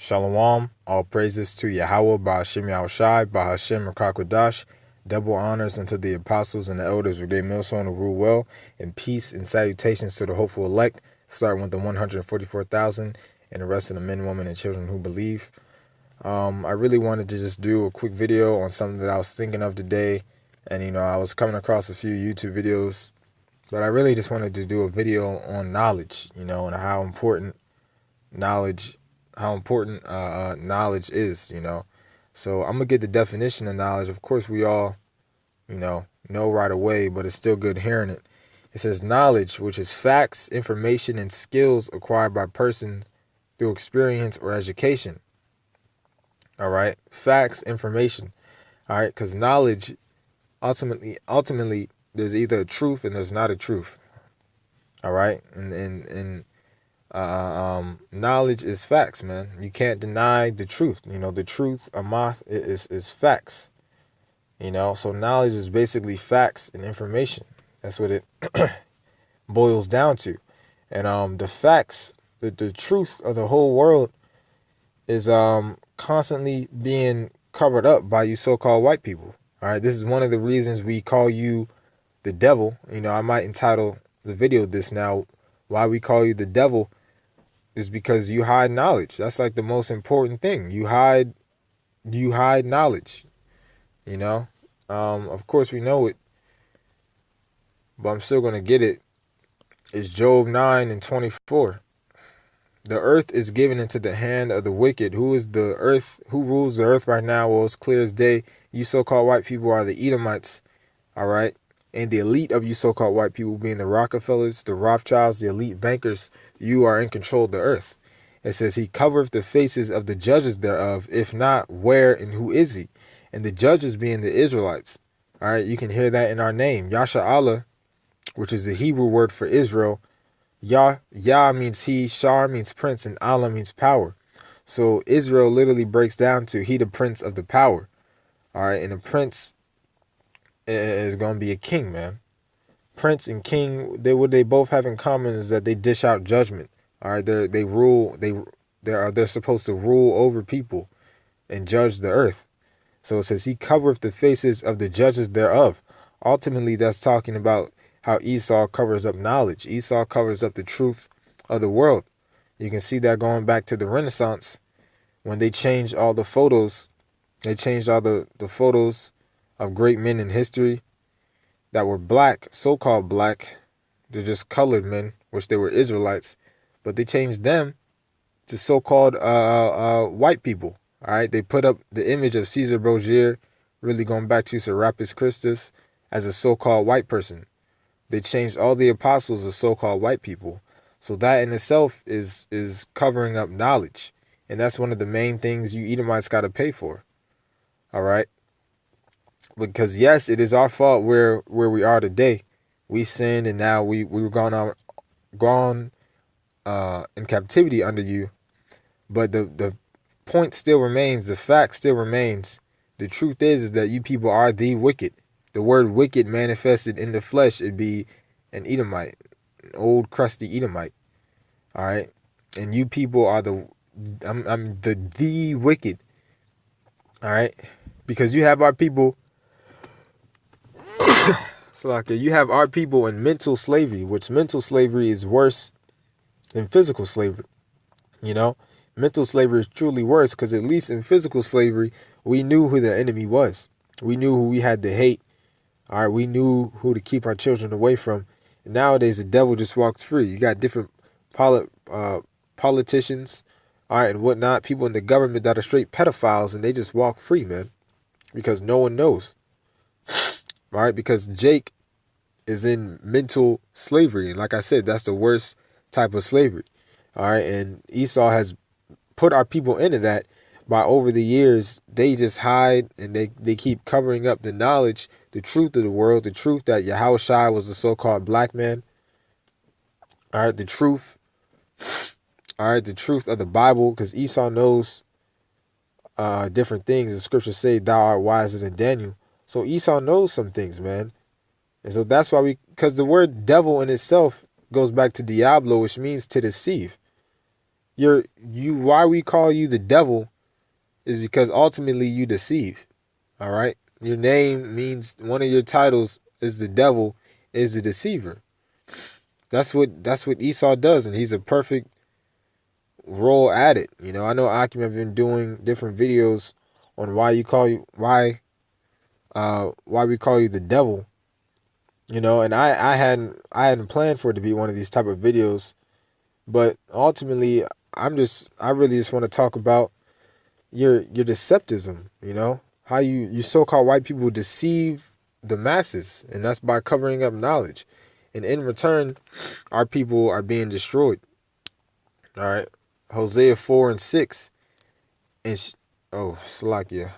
Shalom, all praises to Yahweh, Ba'ashem Yahushai, Ba'ashem Rakakwadash. Double honors unto the apostles and the elders of their millstone who rule well, and peace and salutations to the hopeful elect, starting with the 144,000 and the rest of the men, women, and children who believe. I really wanted to just do a quick video on something that I was thinking of today, and I was coming across a few YouTube videos, but I really just wanted to do a video on knowledge, and how important knowledge knowledge is. So I'm gonna get the definition of knowledge. Of course, we all know right away, but it's still good hearing it. It says knowledge, which is facts, information, and skills acquired by persons through experience or education. All right, facts, information. All right, because knowledge ultimately there's either a truth and there's not a truth. All right, and knowledge is facts, man. You can't deny the truth. The truth, amath, is facts. So knowledge is basically facts and information. That's what it boils down to. And the facts, the truth of the whole world is constantly being covered up by you so-called white people. All right, this is one of the reasons we call you the devil. I might entitle the video this now, why we call you the devil, is because you hide knowledge. That's like the most important thing. You hide knowledge. Of course we know it, but I'm still gonna get it. It's Job 9:24. The earth is given into the hand of the wicked. Who is the earth? Who rules the earth right now? Well, it's clear as day. You so-called white people are the Edomites. All right. And the elite of you so-called white people being the Rockefellers, the Rothschilds, the elite bankers, you are in control of the earth. It says he covereth the faces of the judges thereof. If not, where and who is he? And the judges being the Israelites. All right, you can hear that in our name. Yasha Allah, which is the Hebrew word for Israel. Yah means he, Shar means prince, and Allah means power. So Israel literally breaks down to he the prince of the power. All right, and a prince is going to be a king, man. Prince and king, what they both have in common is that they dish out judgment. All right, they rule. They're supposed to rule over people and judge the earth. So it says he covereth the faces of the judges thereof. Ultimately, that's talking about how Esau covers up knowledge. Esau covers up the truth of the world. You can see that going back to the Renaissance when they changed all the photos. They changed all the photos of great men in history that were black, so-called black. They're just colored men, which they were Israelites, but they changed them to so-called white people. All right, they put up the image of Caesar Borgia, really going back to Serapis Christus, as a so-called white person. They changed all the apostles as so-called white people. So that in itself is covering up knowledge, and that's one of the main things you Edomites got to pay for. All right. Because yes, it is our fault where we are today. We sinned, and now we were gone in captivity under you. But the point still remains. The fact still remains. The truth is that you people are the wicked. The word wicked manifested in the flesh, it'd be an Edomite, an old crusty Edomite. All right, and you people are I'm the wicked. All right, because you have our people. Salaka, you have our people in mental slavery, which mental slavery is worse than physical slavery. Mental slavery is truly worse because at least in physical slavery, we knew who the enemy was. We knew who we had to hate. All right, we knew who to keep our children away from. And nowadays, the devil just walks free. You got different politicians, all right, and whatnot, people in the government that are straight pedophiles, and they just walk free, man, because no one knows. All right, because Jake is in mental slavery. And like I said, that's the worst type of slavery. All right, and Esau has put our people into that by over the years. They just hide and they keep covering up the knowledge, the truth of the world, the truth that Yahushua was a so-called black man. All right, the truth. All right, the truth of the Bible, because Esau knows different things. The scriptures say, thou art wiser than Daniel. So Esau knows some things, man. And so that's why because the word devil in itself goes back to Diablo, which means to deceive. Why we call you the devil is because ultimately you deceive. All right. Your name means, one of your titles is the devil, is the deceiver. That's what Esau does, and he's a perfect role at it. I know Akim have been doing different videos on why we call you the devil. And I hadn't planned for it to be one of these type of videos, but ultimately I really just want to talk about your deceptism. How you so-called white people deceive the masses, and that's by covering up knowledge, and in return our people are being destroyed. All right. Hosea 4:6 and Salakia.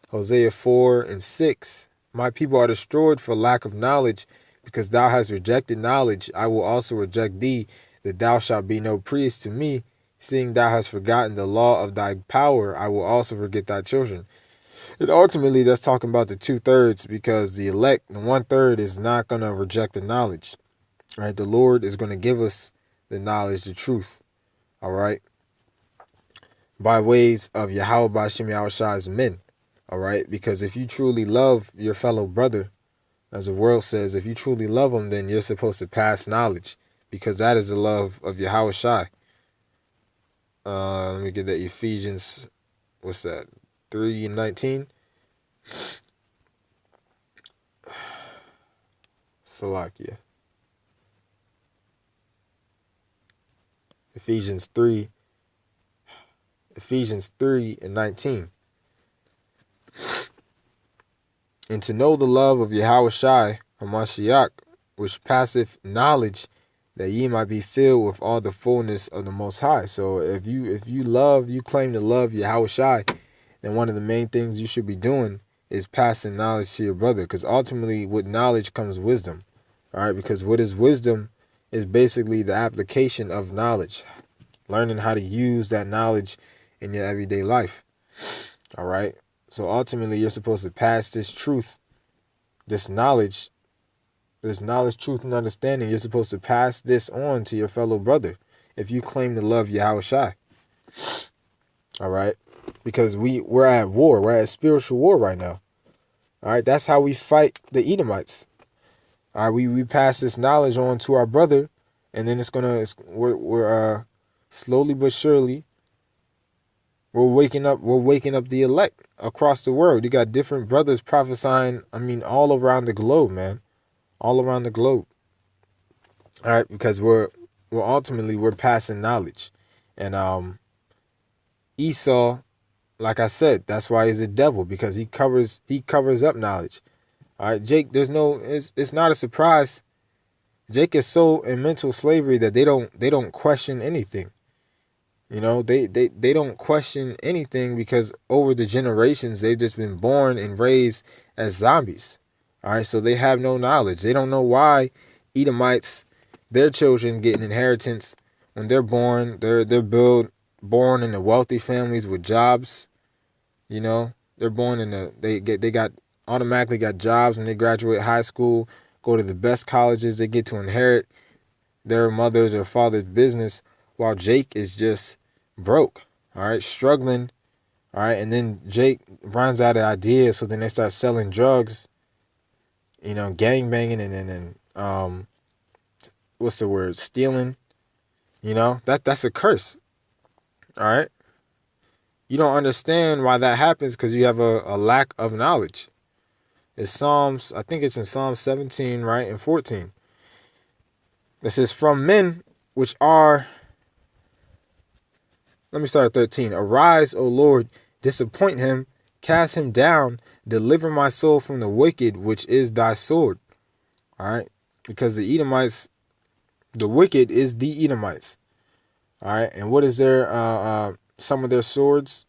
Hosea 4:6. My people are destroyed for lack of knowledge, because thou hast rejected knowledge. I will also reject thee, that thou shalt be no priest to me. Seeing thou hast forgotten the law of thy power, I will also forget thy children. And ultimately, that's talking about the 2/3, because the elect, the 1/3, is not going to reject the knowledge. Right? The Lord is going to give us the knowledge, the truth. All right. By ways of Yahweh Ba'Shem Yahushai's men. All right. Because if you truly love your fellow brother, as the world says, if you truly love him, then you're supposed to pass knowledge, because that is the love of Yahweh Shai. Let me get that. Ephesians, what's that? 3:19. Salakia. Ephesians 3:19. And to know the love of Yahweh Shai HaMashiach, which passeth knowledge, that ye might be filled with all the fullness of the Most High. So if you claim to love Yahweh Shai, then one of the main things you should be doing is passing knowledge to your brother, because ultimately with knowledge comes wisdom. All right, because what is wisdom is basically the application of knowledge, learning how to use that knowledge in your everyday life. All right. So ultimately, you're supposed to pass this truth, this knowledge, truth, and understanding. You're supposed to pass this on to your fellow brother if you claim to love Yahweh Shai. All right. Because we're at war. We're at spiritual war right now. All right. That's how we fight the Edomites. All right. We pass this knowledge on to our brother, and then we're slowly but surely, we're waking up the elect across the world. You got different brothers prophesying, all around the globe, man. All around the globe. All right, because we're passing knowledge. And Esau, like I said, that's why he's a devil, because he covers up knowledge. All right, Jake, it's not a surprise. Jake is so in mental slavery that they don't question anything. They don't question anything, because over the generations, they've just been born and raised as zombies. All right, so they have no knowledge. They don't know why Edomites, their children, get an inheritance when they're born. They're born into wealthy families with jobs. They're born they got automatically got jobs when they graduate high school, go to the best colleges. They get to inherit their mother's or father's business, while Jake is just broke, all right, struggling, all right, and then Jake runs out of ideas, so then they start selling drugs, gang banging, and what's the word, stealing, that's a curse, all right. You don't understand why that happens, because you have a lack of knowledge. It's Psalms, I think it's in Psalm 17, right, and 14. It says, from men which are, let me start at 13. Arise, O Lord, disappoint him, cast him down, deliver my soul from the wicked, which is thy sword. All right. Because the Edomites, the wicked is the Edomites. All right. And what is some of their swords?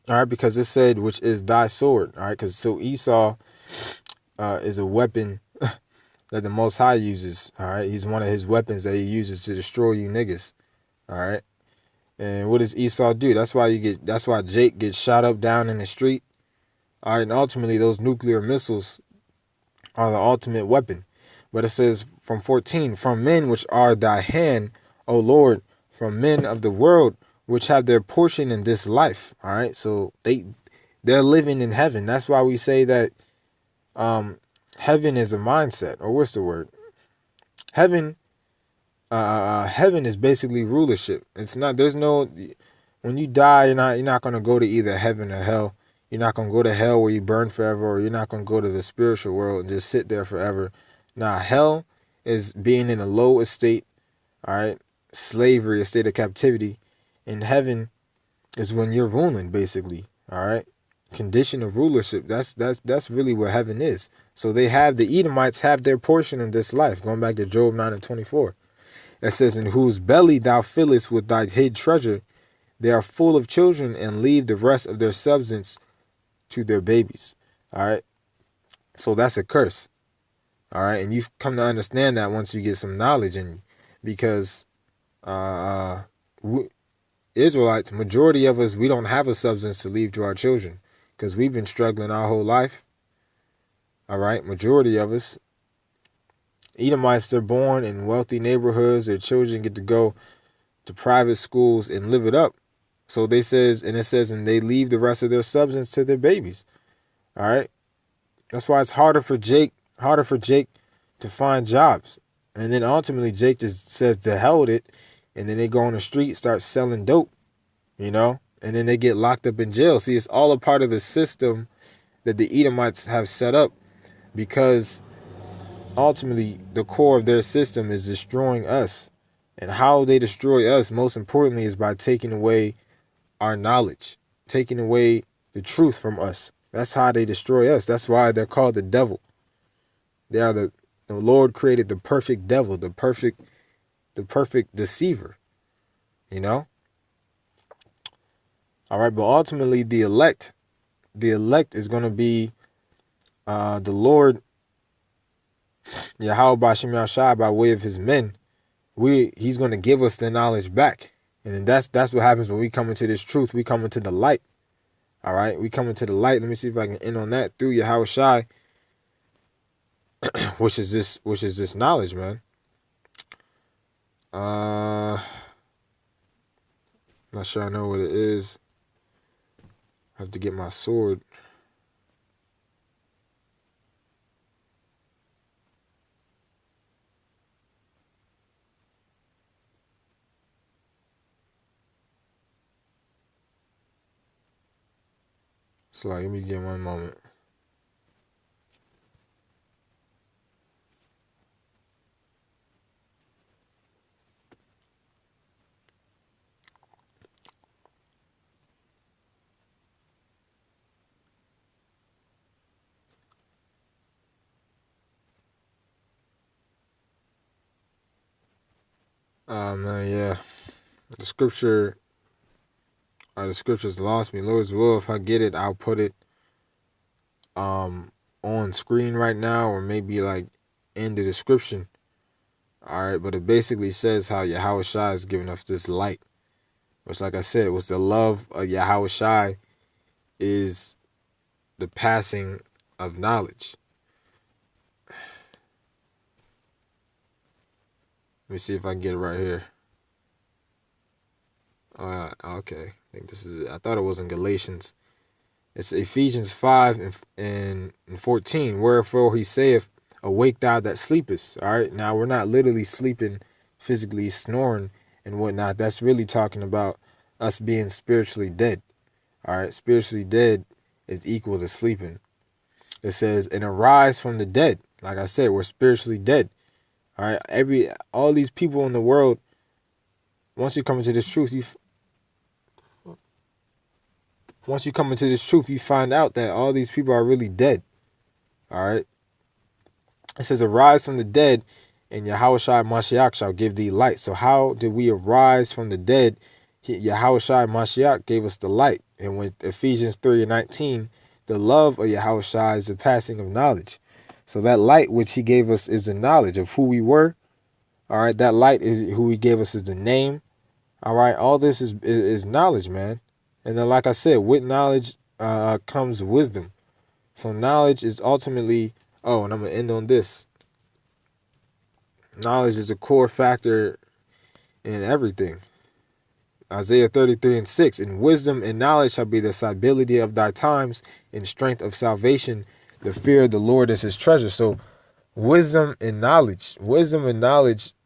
All right. Because it said, which is thy sword. All right. Because so Esau is a weapon that the Most High uses. All right. He's one of his weapons that he uses to destroy you niggas. All right. And what does Esau do? That's why Jake gets shot up down in the street. All right, and ultimately those nuclear missiles are the ultimate weapon. But it says from 14, from men which are thy hand, O Lord, from men of the world, which have their portion in this life. All right, so they're living in heaven. That's why we say that heaven is a mindset, or what's the word? Heaven, heaven is basically rulership. It's not. There's no. When you die, you're not gonna go to either heaven or hell. You're not gonna go to hell where you burn forever, or you're not gonna go to the spiritual world and just sit there forever. Nah, hell is being in a low estate. All right, slavery, a state of captivity. In heaven is when you're ruling, basically. All right, condition of rulership. That's really what heaven is. So the Edomites have their portion in this life. Going back to Job 9:24, it says, "In whose belly thou fillest with thy hid treasure, they are full of children and leave the rest of their substance to their babies." All right, so that's a curse. All right, and you've come to understand that once you get some knowledge in you, because Israelites, majority of us, we don't have a substance to leave to our children because we've been struggling our whole life. All right, majority of us. Edomites, they're born in wealthy neighborhoods. Their children get to go to private schools and live it up. So it says, and they leave the rest of their substance to their babies. All right, that's why it's harder for Jake to find jobs. And then ultimately Jake just says to hell with it. And then they go on the street, start selling dope, and then they get locked up in jail. See, it's all a part of the system that the Edomites have set up, because ultimately the core of their system is destroying us. And how they destroy us, most importantly, is by taking away our knowledge, taking away the truth from us. That's how they destroy us. That's why they're called the devil. They are the Lord created the perfect devil, the perfect deceiver, All right, but ultimately the elect is going to be the Lord Yahweh B'Shem Yahshai, by way of his men. He's going to give us the knowledge back, and then that's what happens when we come into this truth. We come into the light. All right, we come into the light. Let me see if I can end on that through Yahweh Shai, which is this knowledge, man. Not sure I know what it is. I have to get my sword. So let me get one moment. Man, yeah. The scriptures lost me. Lord's will, if I get it, I'll put it on screen right now, or maybe like in the description. All right, but it basically says how Yahweh Shai is giving us this light, which, like I said, was the love of Yahweh Shai is the passing of knowledge. Let me see if I can get it right here. Okay. I think this is it. I thought it was in Galatians. It's Ephesians 5 and 14. Wherefore he saith, awake thou that sleepest. All right. Now, we're not literally sleeping, physically snoring and whatnot. That's really talking about us being spiritually dead. All right. Spiritually dead is equal to sleeping. It says, and arise from the dead. Like I said, we're spiritually dead. All right. All these people in the world, once you come into this truth, you find out that all these people are really dead. All right. It says, arise from the dead, and Yahweh Shai Mashiach shall give thee light. So how did we arise from the dead? Yahweh Shai Mashiach gave us the light. And with Ephesians 3:19, the love of Yahweh Shai is the passing of knowledge. So that light which he gave us is the knowledge of who we were. All right. That light is who he gave us is the name. All right. All this is knowledge, man. And then, like I said, with knowledge comes wisdom. So knowledge is ultimately, and I'm going to end on this. Knowledge is a core factor in everything. Isaiah 33:6. And wisdom and knowledge shall be the stability of thy times, in strength of salvation. The fear of the Lord is his treasure. So wisdom and knowledge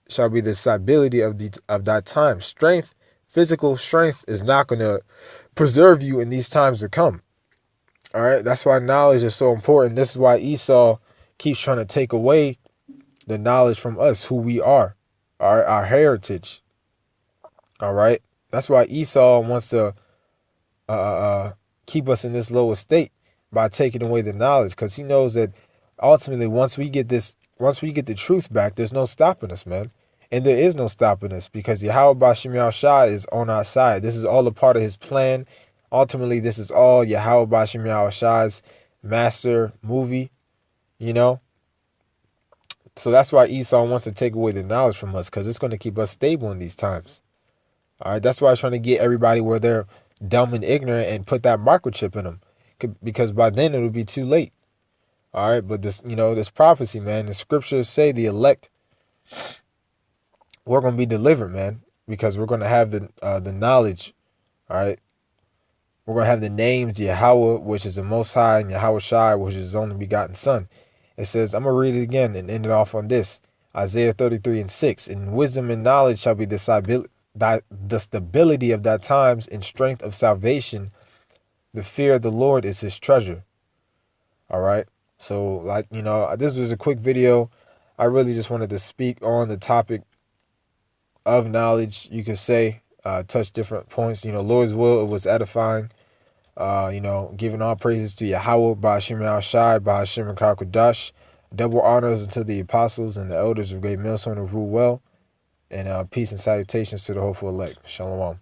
shall be the stability of thy time. Strength, physical strength is not going to preserve you in these times to come. All right. That's why knowledge is so important. This is why Esau keeps trying to take away the knowledge from us, who we are, our heritage. All right. That's why Esau wants to keep us in this lower state by taking away the knowledge, because he knows that ultimately once we get the truth back, there's no stopping us, man. And there is no stopping us, because Yahweh Bashim Yahushua is on our side. This is all a part of his plan. Ultimately, this is all Yahweh Bashim Yahushua's master movie, you know. So that's why Esau wants to take away the knowledge from us, because it's going to keep us stable in these times. All right, that's why I'm trying to get everybody where they're dumb and ignorant and put that microchip in them, because by then it'll be too late. All right, but this prophecy, man, the scriptures say the elect, we're going to be delivered, man, because we're going to have the knowledge. All right, we're going to have the names Yahweh, which is the Most High, and Yahweh Shai, which is his only begotten Son. It says, I'm going to read it again and end it off on this. Isaiah 33:6. And wisdom and knowledge shall be the stability of thy times, in strength of salvation. The fear of the Lord is his treasure. All right. So, this was a quick video. I really just wanted to speak on the topic of knowledge, you could say, touch different points. Lord's will, it was edifying. Giving all praises to Yahweh, Ba'ashim Yahushai, Ba'ashim Kakudash. Double honors unto the apostles and the elders of Great Millstone who rule well. And peace and salutations to the hopeful elect. Shalom.